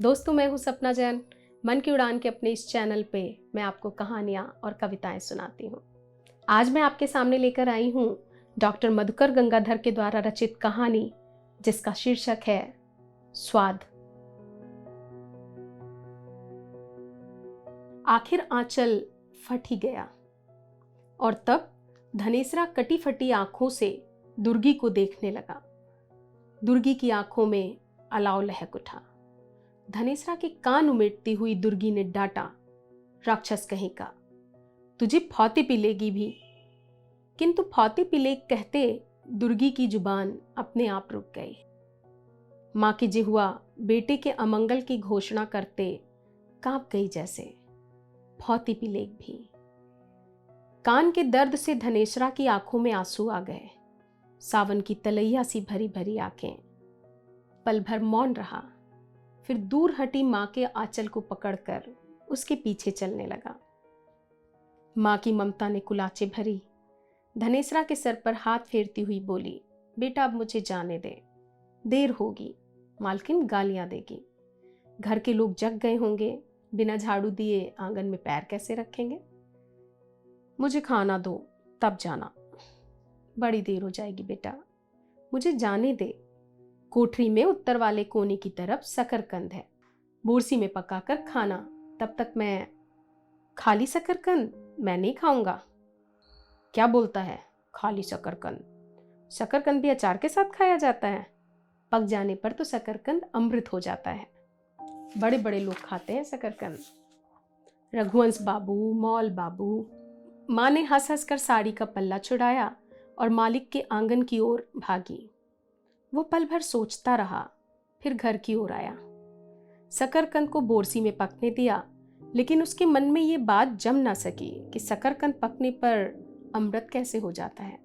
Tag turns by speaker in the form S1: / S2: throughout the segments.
S1: दोस्तों, मैं हूँ सपना जैन। मन की उड़ान के अपने इस चैनल पे मैं आपको कहानियाँ और कविताएं सुनाती हूँ। आज मैं आपके सामने लेकर आई हूँ डॉक्टर मधुकर गंगाधर के द्वारा रचित कहानी, जिसका शीर्षक है स्वाद। आखिर आंचल फट ही गया और तब धनेसरा कटी फटी आंखों से दुर्गी को देखने लगा। दुर्गी की आंखों में अलाव लहक उठा। धनेसरा के कान उमेटती हुई दुर्गी ने डांटा, राक्षस कहीं का, तुझे फौती पिलेगी भी। किंतु फौती पिलेग कहते दुर्गी की जुबान अपने आप रुक गई। मां की जिह्वा बेटे के अमंगल की घोषणा करते कांप गई, जैसे फौती पिलेग भी। कान के दर्द से धनेसरा की आंखों में आंसू आ गए। सावन की तलैया सी भरी भरी आंखें। पल भर मौन रहा, फिर दूर हटी मां के आंचल को पकड़कर उसके पीछे चलने लगा। मां की ममता ने कुलाचे भरी। धनेसरा के सर पर हाथ फेरती हुई बोली, बेटा अब मुझे जाने दे, देर होगी, मालकिन गालियां देगी। घर के लोग जग गए होंगे, बिना झाड़ू दिए आंगन में पैर कैसे रखेंगे। मुझे खाना दो तब जाना। बड़ी देर हो जाएगी बेटा, मुझे जाने दे। कोठरी में उत्तर वाले कोने की तरफ शकरकंद है, बोरसी में पकाकर खाना, तब तक मैं। खाली शकरकंद मैं नहीं खाऊंगा। क्या बोलता है, खाली शकरकंद? शकरकंद भी अचार के साथ खाया जाता है। पक जाने पर तो शकरकंद अमृत हो जाता है। बड़े बड़े लोग खाते हैं शकरकंद। रघुवंश बाबू, मौल बाबू। माँ ने हंस हंस कर साड़ी का पल्ला छुड़ाया और मालिक के आंगन की ओर भागी। वो पल भर सोचता रहा, फिर घर की ओर आया। शकरकंद को बोरसी में पकने दिया, लेकिन उसके मन में ये बात जम ना सकी कि शकरकंद पकने पर अमृत कैसे हो जाता है।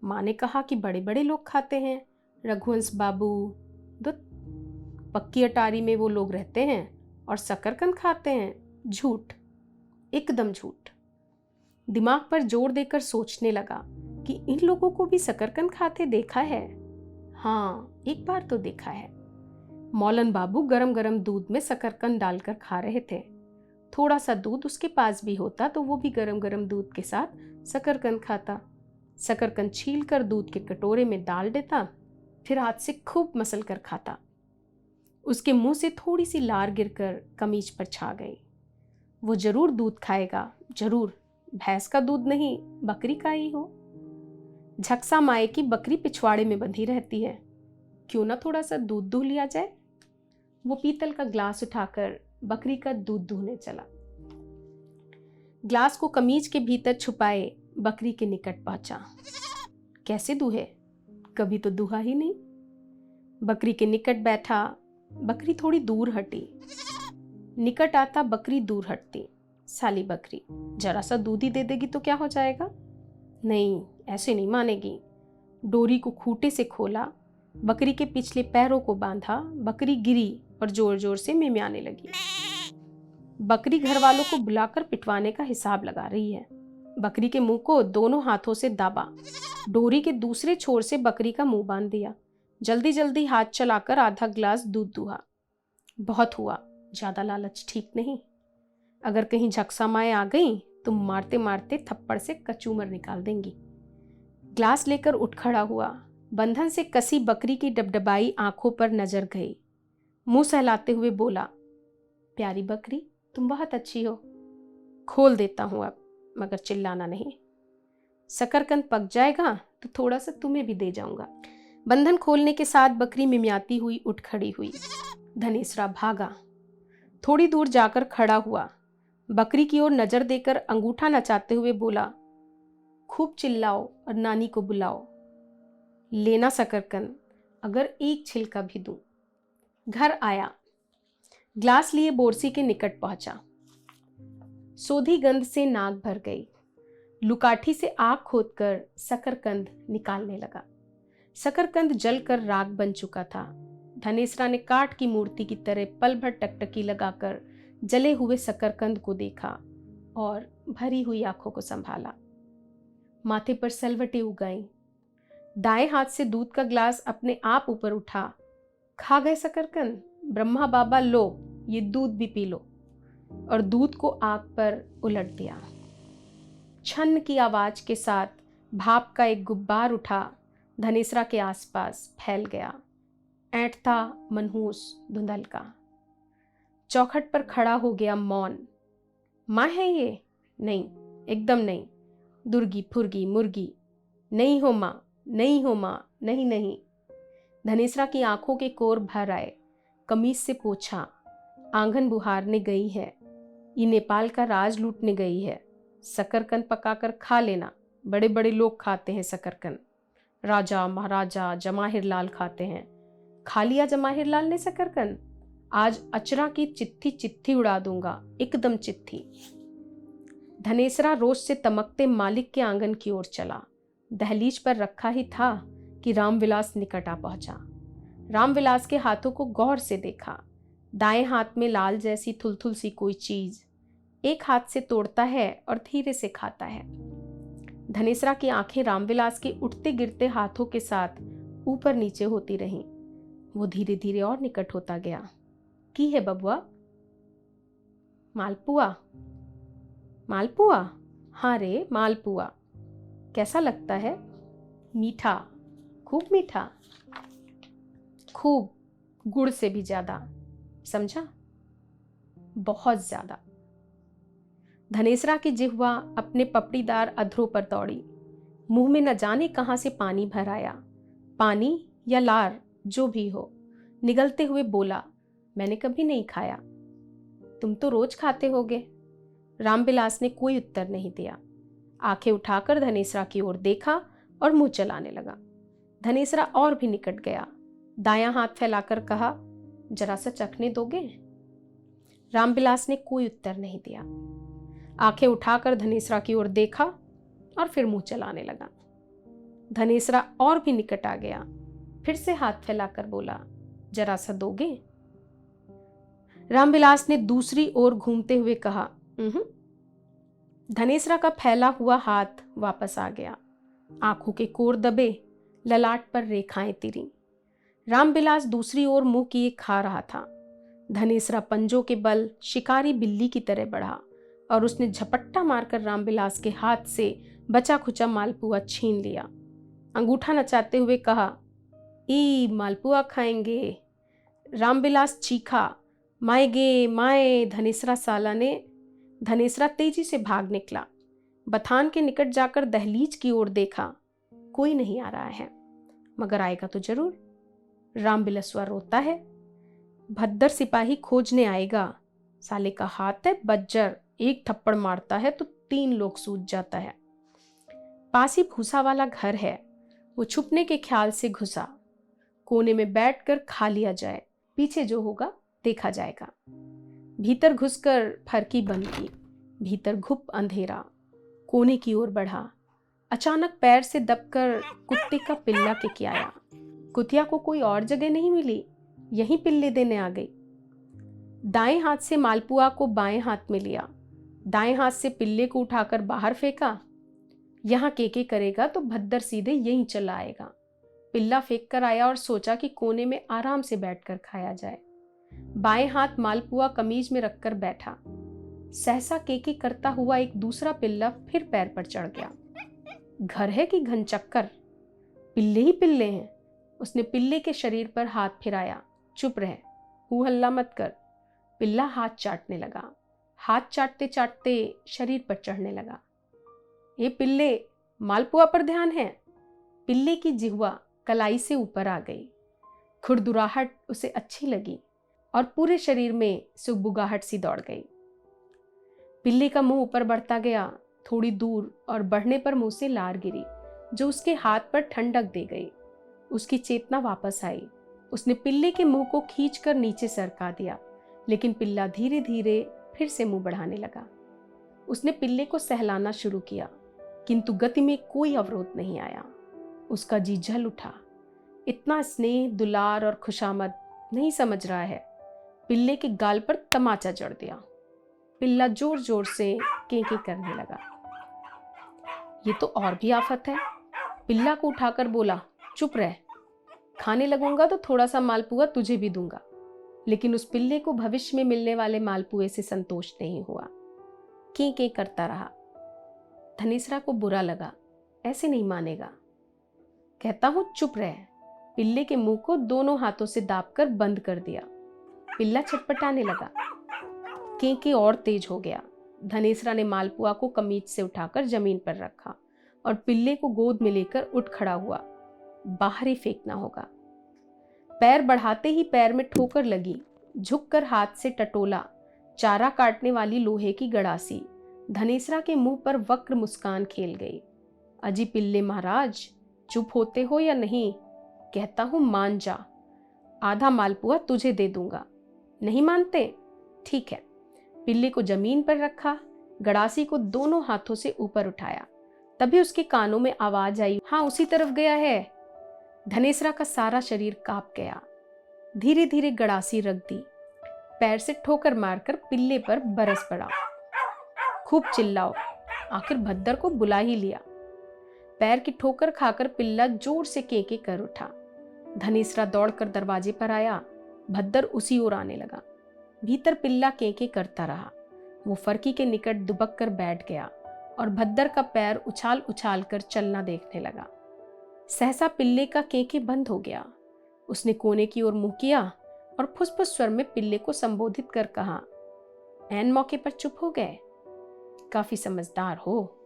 S1: माँ ने कहा कि बड़े बड़े लोग खाते हैं, रघुवंश बाबू, दुत पक्की अटारी में वो लोग रहते हैं और शकरकंद खाते हैं। झूठ, एकदम झूठ। दिमाग पर जोर देकर सोचने लगा कि इन लोगों को भी शकरकंद खाते देखा है। हाँ, एक बार तो देखा है। मौलन बाबू गरम गरम दूध में शकरकंद डालकर खा रहे थे। थोड़ा सा दूध उसके पास भी होता तो वो भी गरम गरम दूध के साथ शकरकंद खाता। शकरकंद छील कर दूध के कटोरे में डाल देता, फिर हाथ से खूब मसल कर खाता। उसके मुंह से थोड़ी सी लार गिरकर कमीज पर छा गई। वो जरूर दूध खाएगा, जरूर। भैंस का दूध नहीं, बकरी का ही हो। झक्सा माए की बकरी पिछवाड़े में बंधी रहती है, क्यों ना थोड़ा सा दूध दूह लिया जाए। वो पीतल का ग्लास उठाकर बकरी का दूध दूहने चला। ग्लास को कमीज के भीतर छुपाए बकरी के निकट पहुंचा। कैसे दूहे, कभी तो दूहा ही नहीं। बकरी के निकट बैठा, बकरी थोड़ी दूर हटी। निकट आता बकरी दूर हटती। साली बकरी, जरा सा दूध ही दे देगी तो क्या हो जाएगा। नहीं, ऐसे नहीं मानेगी। डोरी को खूंटे से खोला, बकरी के पिछले पैरों को बांधा। बकरी गिरी और जोर जोर से मिमियाने लगी। बकरी घर वालों को बुलाकर पिटवाने का हिसाब लगा रही है। बकरी के मुंह को दोनों हाथों से दबा। डोरी के दूसरे छोर से बकरी का मुंह बांध दिया। जल्दी जल्दी हाथ चलाकर आधा ग्लास दूध दुहा। बहुत हुआ, ज्यादा लालच ठीक नहीं। अगर कहीं झक्सा माए आ गई तो मारते मारते थप्पड़ से कचूमर निकाल देंगी। ग्लास लेकर उठ खड़ा हुआ। बंधन से कसी बकरी की डबडबाई आंखों पर नजर गई। मुंह सहलाते हुए बोला, प्यारी बकरी, तुम बहुत अच्छी हो। खोल देता हूं अब, मगर चिल्लाना नहीं। शकरकंद पक जाएगा तो थोड़ा सा तुम्हें भी दे जाऊंगा। बंधन खोलने के साथ बकरी मिमियाती हुई उठ खड़ी हुई। धनेसरा भागा। थोड़ी दूर जाकर खड़ा हुआ। बकरी की ओर नजर देकर अंगूठा नचाते हुए बोला, खूब चिल्लाओ और नानी को बुलाओ। लेना शकरकंद, अगर एक छिलका भी दूं। घर आया, ग्लास लिए बोरसी के निकट पहुंचा। सोधी गंध से नाक भर गई। लुकाठी से आग खोदकर शकरकंद निकालने लगा। शकरकंद जलकर राख बन चुका था। धनेसरा ने काठ की मूर्ति की तरह पल भर टकटकी लगाकर जले हुए शकरकंद को देखा और भरी हुई आंखों को संभाला। माथे पर सलवटें उगाई। दाएं हाथ से दूध का ग्लास अपने आप ऊपर उठा। खा गए शकरकंद, ब्रह्मा बाबा लो, ये दूध भी पी लो, और दूध को आग पर उलट दिया। छन्न की आवाज के साथ भाप का एक गुब्बार उठा, धनेसरा के आसपास फैल गया। ऐंठता मनहूस धुंधल का। चौखट पर खड़ा हो गया मौन। माँ है ये? नहीं, एकदम नहीं। दुर्गी फुर्गी मुर्गी, नहीं हो माँ, नहीं हो माँ, नहीं नहीं। धनेसरा की आंखों के कोर भर आए। कमीज से पोछा। आंगन बुहारने गई है, ये नेपाल का राज लूटने गई है। शकरकंद पकाकर खा लेना, बड़े बड़े लोग खाते हैं शकरकंद। राजा महाराजा जमाहिर लाल खाते हैं। खा लिया जमाहिर लाल ने शकरकंद? आज अचरा की चिट्ठी चिट्ठी उड़ा दूंगा, एकदम चिट्ठी। धनेसरा रोज से तमकते मालिक के आंगन की ओर चला। दहलीज पर रखा ही था कि रामविलास निकट आ पहुंचा। रामविलास के हाथों को गौर से देखा। दाएं हाथ में लाल जैसी थुलथुल सी कोई चीज, एक हाथ से तोड़ता है और धीरे से खाता है। धनेसरा की आंखें रामविलास के उठते गिरते हाथों के साथ ऊपर नीचे होती रहीं। वो धीरे धीरे और निकट होता गया। की है बबुआ? मालपुआ? मालपुआ? हाँ रे, मालपुआ। कैसा लगता है? मीठा, खूब मीठा, खूब, गुड़ से भी ज्यादा, समझा? बहुत ज्यादा। धनेसरा की जिह्वा अपने पपड़ीदार अधरों पर दौड़ी। मुंह में न जाने कहां से पानी भर आया। पानी या लार, जो भी हो। निगलते हुए बोला, मैंने कभी नहीं खाया। तुम तो रोज खाते होगे। रामविलास ने कोई उत्तर नहीं दिया। आंखें उठाकर धनेसरा की ओर देखा और मुंह चलाने लगा। धनेसरा और भी निकट गया। दायां हाथ फैलाकर कहा, जरा सा चखने दोगे? रामविलास ने कोई उत्तर नहीं दिया। आंखें उठाकर धनेसरा की ओर देखा और फिर मुंह चलाने लगा। धनेसरा और भी निकट आ गया। फिर से हाथ फैलाकर बोला, जरा सा दोगे? रामविलास ने दूसरी ओर घूमते हुए कहा, धनेसरा का फैला हुआ हाथ वापस आ गया। आंखों के कोर दबे, ललाट पर रेखाएं तिरी। रामविलास दूसरी ओर मुंह किए खा रहा था। धनेसरा पंजों के बल शिकारी बिल्ली की तरह बढ़ा और उसने झपट्टा मारकर रामविलास के हाथ से बचा खुचा मालपुआ छीन लिया। अंगूठा नचाते हुए कहा, ई मालपुआ खाएंगे। रामविलास चीखा, माए गे माए। धनेसरा तेजी से भाग निकला। बथान के निकट जाकर दहलीज की ओर देखा। कोई नहीं आ रहा है, मगर आएगा तो जरूर। रामबिलसवा रोता है। भद्दर सिपाही खोजने आएगा। साले का हाथ है बज्जर, एक थप्पड़ मारता है तो 3 लोग सूझ जाता है। पास ही भूसा वाला घर है। वो छुपने के ख्याल से घुसा। कोने में बैठकर खा लिया जाए, पीछे जो होगा देखा जाएगा। भीतर घुसकर फरकी बंद की। भीतर घुप अंधेरा। कोने की ओर बढ़ा। अचानक पैर से दबकर कुत्ते का पिल्ला किकियाया। कुतिया को कोई और जगह नहीं मिली, यहीं पिल्ले देने आ गई। दाएं हाथ से मालपुआ को बाएं हाथ में लिया। दाएं हाथ से पिल्ले को उठाकर बाहर फेंका। यहां केके करेगा तो भद्दर सीधे यहीं चला आएगा। पिल्ला फेंक कर आया और सोचा कि कोने में आराम से बैठकर खाया जाए। बाएं हाथ मालपुआ कमीज में रखकर बैठा। सहसा केके करता हुआ एक दूसरा पिल्ला फिर पैर पर चढ़ गया। घर है कि घन चक्कर, पिल्ले ही पिल्ले हैं। उसने पिल्ले के शरीर पर हाथ फिराया। चुप रह, हू हल्ला मत कर। पिल्ला हाथ चाटने लगा। हाथ चाटते चाटते शरीर पर चढ़ने लगा। ये पिल्ले, मालपुआ पर ध्यान है। पिल्ले की जिह्वा कलाई से ऊपर आ गई। खुरदुराहट उसे अच्छी लगी और पूरे शरीर में सुगबुगाहट सी दौड़ गई। पिल्ले का मुंह ऊपर बढ़ता गया, थोड़ी दूर, और बढ़ने पर मुंह से लार गिरी जो उसके हाथ पर ठंडक दे गई। उसकी चेतना वापस आई। उसने पिल्ले के मुंह को खींचकर नीचे सरका दिया, लेकिन पिल्ला धीरे धीरे फिर से मुंह बढ़ाने लगा। उसने पिल्ले को सहलाना शुरू किया, किंतु गति में कोई अवरोध नहीं आया। उसका जी जल उठा। इतना स्नेह, दुलार और खुशामद नहीं समझ रहा है। पिल्ले के गाल पर तमाचा जड़ दिया। पिल्ला जोर जोर से केके करने लगा। ये तो और भी आफत है। पिल्ला को उठाकर बोला, चुप रह, खाने लगूंगा तो थोड़ा सा मालपुआ तुझे भी दूंगा। लेकिन उस पिल्ले को भविष्य में मिलने वाले मालपुए से संतोष नहीं हुआ। कीं कीं करता रहा। धनेसरा को बुरा लगा, ऐसे नहीं मानेगा। कहता हूं चुप रह। पिल्ले के मुंह को दोनों हाथों से दाबकर बंद कर दिया। पिल्ला छटपटाने लगा। कीं कीं और तेज हो गया। धनेसरा ने मालपुआ को कमीज से उठाकर जमीन पर रखा और पिल्ले को गोद में लेकर उठ खड़ा हुआ। बाहर ही फेंकना होगा। पैर बढ़ाते ही पैर में ठोकर लगी। झुककर हाथ से टटोला चारा काटने वाली लोहे की गड़ासी। धनेसरा के मुंह पर वक्र मुस्कान खेल गई। अजी पिल्ले महाराज, चुप होते हो या नहीं? कहता हूं मान जा। आधा मालपुआ तुझे दे दूंगा। नहीं मानते? ठीक है। पिल्ले को जमीन पर रखा, गड़ासी को दोनों हाथों से ऊपर उठाया। तभी उसके कानों में आवाज आई, हाँ उसी तरफ गया है। धनेसरा का सारा शरीर कांप गया। धीरे धीरे गड़ासी रख दी। पैर से ठोकर मारकर पिल्ले पर बरस पड़ा। खूब चिल्लाओ, आखिर भद्दर को बुला ही लिया। पैर की ठोकर खाकर पिल्ला जोर से केके कर उठा। धनेसरा दौड़कर दरवाजे पर आया। भद्दर उसी ओर आने लगा। भीतर पिल्ला केके करता रहा। वो फरकी के निकट दुबक कर बैठ गया और भद्दर का पैर उछाल उछाल कर चलना देखने लगा। सहसा पिल्ले का केके बंद हो गया। उसने कोने की ओर मुंह किया और फुसफुस स्वर में पिल्ले को संबोधित कर कहा, ऐन मौके पर चुप हो गए। काफी समझदार हो।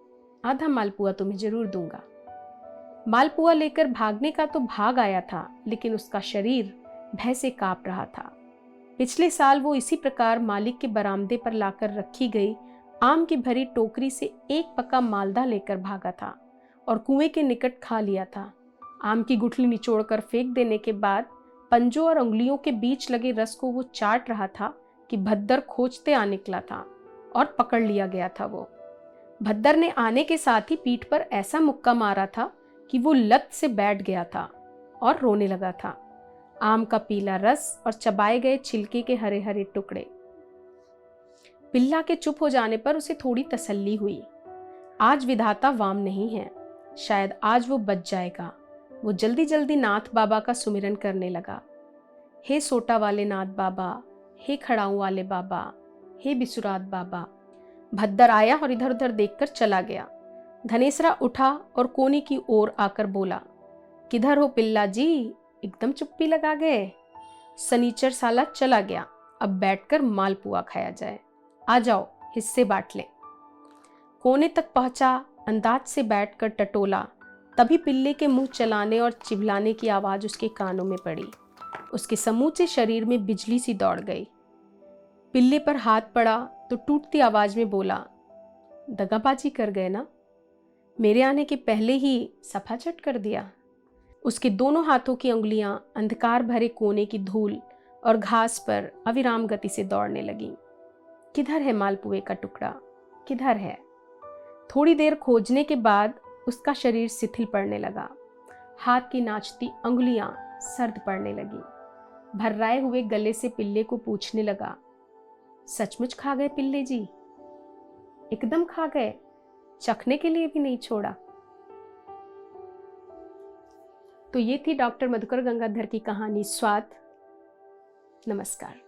S1: आधा मालपुआ तुम्हें जरूर दूंगा। मालपुआ लेकर भागने का तो भाग आया था, लेकिन उसका शरीर भय से कांप रहा था। पिछले साल वो इसी प्रकार मालिक के बरामदे पर लाकर रखी गई आम की भरी टोकरी से एक पका मालदा लेकर भागा था और कुएं के निकट खा लिया था। आम की गुठली निचोड़कर फेंक देने के बाद पंजों और उंगलियों के बीच लगे रस को वो चाट रहा था कि भद्दर खोजते आ निकला था और पकड़ लिया गया था। वो भद्दर ने आने के साथ ही पीठ पर ऐसा मुक्का मारा था कि वो लत से बैठ गया था और रोने लगा था। आम का पीला रस और चबाए गए छिलके के हरे हरे टुकड़े। पिल्ला के चुप हो जाने पर उसे थोड़ी तसल्ली हुई। आज विधाता वाम नहीं है, शायद आज वो बच जाएगा। वो जल्दी जल्दी नाथ बाबा का सुमिरन करने लगा। हे सोटा वाले नाथ बाबा, हे खड़ाऊ वाले बाबा, हे बिसुरात बाबा। भद्दर आया और इधर उधर देखकर चला गया। धनेसरा उठा और कोने की ओर आकर बोला, किधर हो पिल्ला जी? एकदम चुप्पी लगा गए। सनीचर साला चला गया, अब बैठकर मालपुआ खाया जाए। आ जाओ, हिस्से बांट लें। कोने तक पहुंचा, अंदाज से बैठकर टटोला। तभी पिल्ले के मुंह चलाने और चिल्लाने की आवाज उसके कानों में पड़ी। उसके समूचे शरीर में बिजली सी दौड़ गई। पिल्ले पर हाथ पड़ा तो टूटती आवाज में बोला, दगाबाजी कर गए ना? मेरे आने के पहले ही सफा चट कर दिया। उसके दोनों हाथों की उंगलियां अंधकार भरे कोने की धूल और घास पर अविराम गति से दौड़ने लगीं। किधर है मालपुए का टुकड़ा? किधर है? थोड़ी देर खोजने के बाद उसका शरीर शिथिल पड़ने लगा। हाथ की नाचती उंगलियां सर्द पड़ने लगी। भर्राए हुए गले से पिल्ले को पूछने लगा, सचमुच खा गए पिल्ले जी? एकदम खा गए? चखने के लिए भी नहीं छोड़ा? तो ये थी डॉक्टर मधुकर गंगाधर की कहानी स्वाद। नमस्कार।